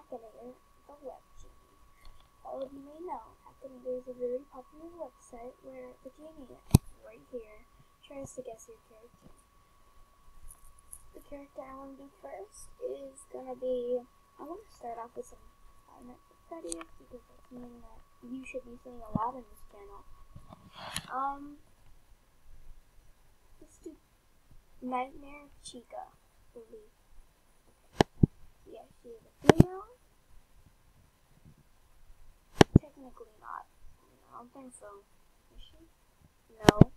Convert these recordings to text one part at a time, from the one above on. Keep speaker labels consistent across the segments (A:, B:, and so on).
A: Akinator, the web genie. All of you may know, Akinator is a very popular website where the genie, right here, tries to guess your character. The character I want to do first is gonna be, I want to start off with some Five Nights at Freddy's because that's something that you should be seeing a lot in this channel. Let's do Nightmare Chica, I believe. Yeah, she is a female. Technically not. I don't think so. Is she? No.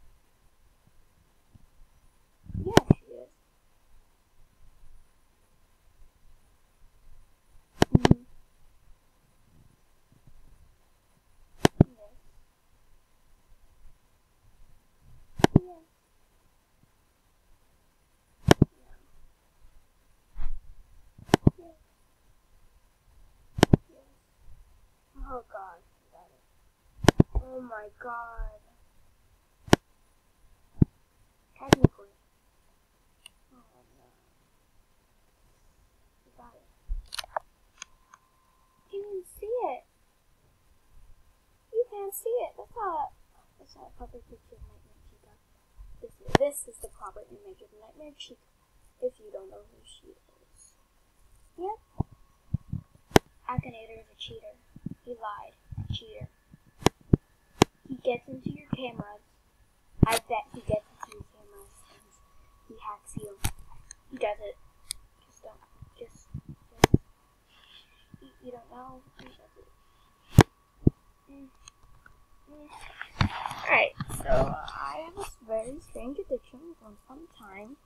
A: Yeah, she is. Mm-hmm. Yes. Yes. No. Yes. Yes. Oh god. Got it. Oh my god. Technically. Oh no. You got it. You can see it. You can't see it. That's not a proper picture of Nightmare Chica. This is the proper image of Nightmare Chica. If you don't know who she is. Yep. Akinator is a cheater. He lied. A cheater. He gets into your cameras. I bet he gets into your cameras and he hacks you. He does it. Just don't. Just. You don't know. He does it. Alright, so I have a very strange addiction for some time.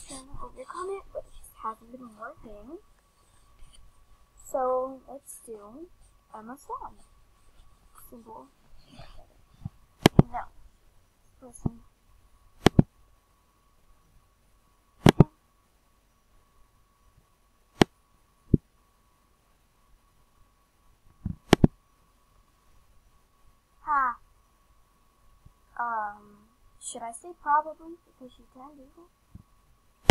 A: Trying to overcome it, but it just hasn't been working. So let's do Emma Swan. Simple. No. Listen. Ha. Should I say probably? Because she can do it?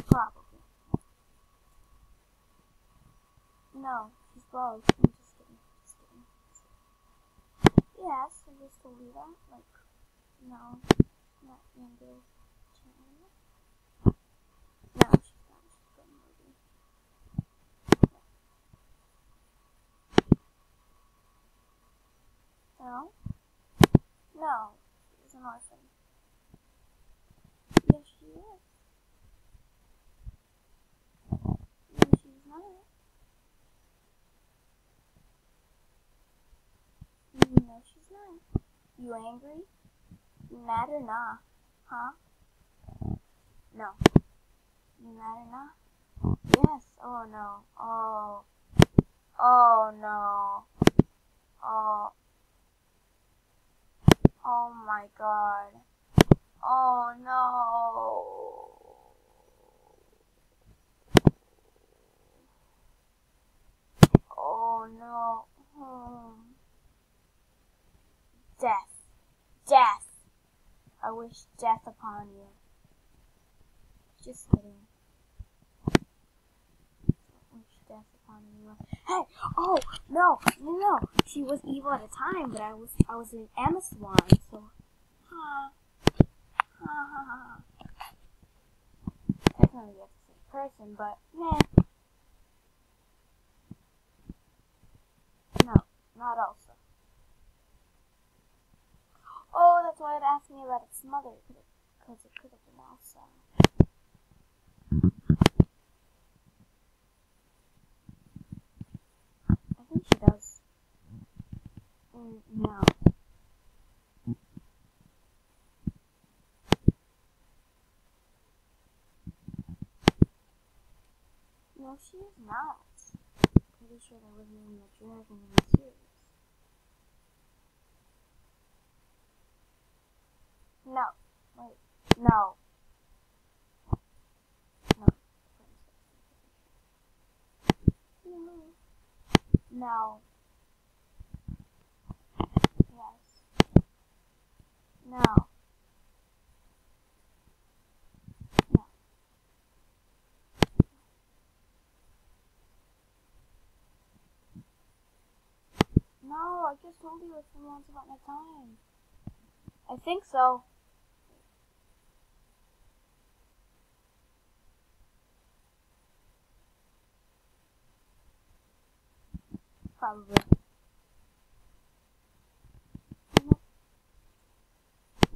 A: Probably. No, she's both. I'm just kidding. Just kidding. Yes, I just told you that. Like, no, not younger. No, she's not. She's from a movie. No? No, she's an orphan. Yes, she is. No, she's not. No, she's not. You angry? You mad or nah? Huh? No. You mad or nah? Yes. Oh no. Oh. Oh no. Oh. Oh my god. Oh no. Oh no. Death. Death. I wish death upon you. Just kidding. I wish death upon you. Hey! Oh! No! No! She was evil at a time, but I was an Emma Swan, so... Ha. Ha ha ha. Definitely the same person, but meh. No, not Elsa. Oh, that's why it asked me about its mother, because it could have been Elsa. I think she does. No. No, she is not. Pretty sure there wasn't even a dragon in the series. No. Wait. No. No. No. Yes. No. No. just told you it's from Once Upon a Time. I think so. Probably.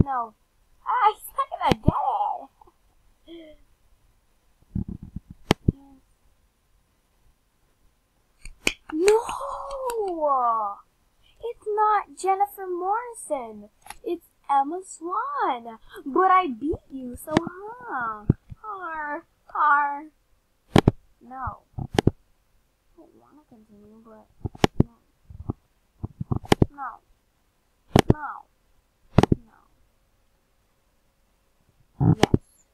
A: No. Ah, he's not gonna get it! No! It's not Jennifer Morrison. It's Emma Swan. But I beat you, so Har. No. I don't want to continue, but no. No. Yes.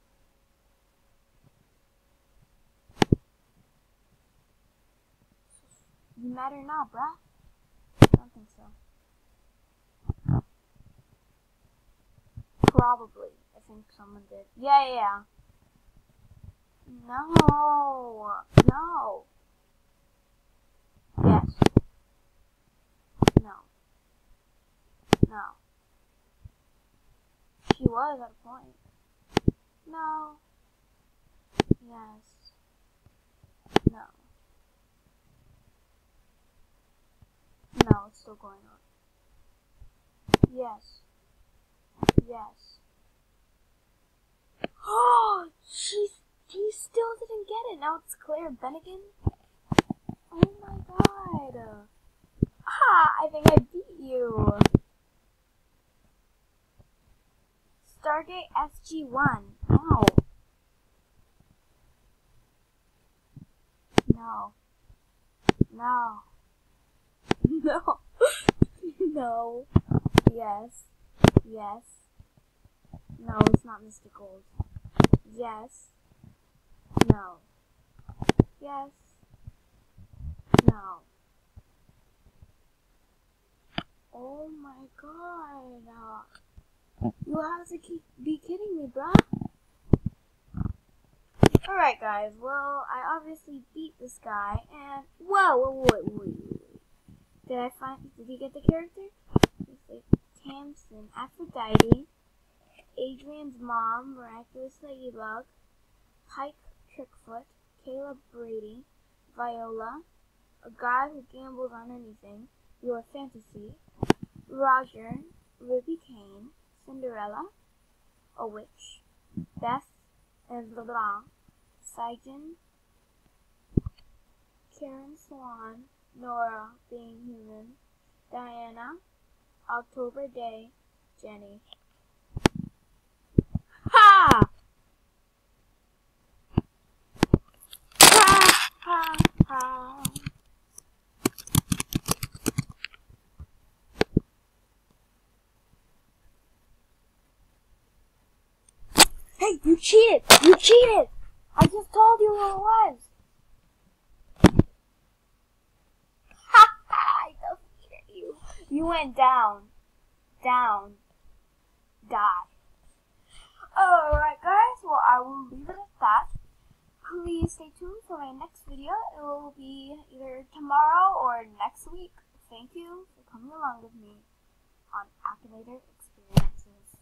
A: You mad or not, bruh? I don't think so. Probably. I think someone did. Yeah. No. Yes. No. She was at a point. No. Yes. No. No, it's still going on. Yes. Oh, he still didn't get it. Now it's Claire Bennigan. Oh my god. I think I beat you. Stargate SG-1. No. No. Yes. No, it's not Mr. Gold. Yes. No. Yes. No. Oh my god. You have to be kidding me, bruh. Alright, guys. Well, I obviously beat this guy, and... Whoa. Did he get the character? Let's see. Tamsin, Aphrodite, Adrian's mom, Miraculous Ladybug, Pike Trickfoot, Caleb Brady, Viola, a guy who gambles on anything, Your Fantasy, Roger, Ruby Kane, Cinderella, a witch, Beth and LeBlanc, Saijan, Karen Swan, Nora, Being Human, Diana, October Day, Jenny. Ha! Ha! Hey, you cheated! I just told you who it was! I defeated you. You went down. Die. Alright guys, well I will leave it at that. Please stay tuned for my next video. It will be either tomorrow or next week. Thank you for coming along with me on Akinator Experiences.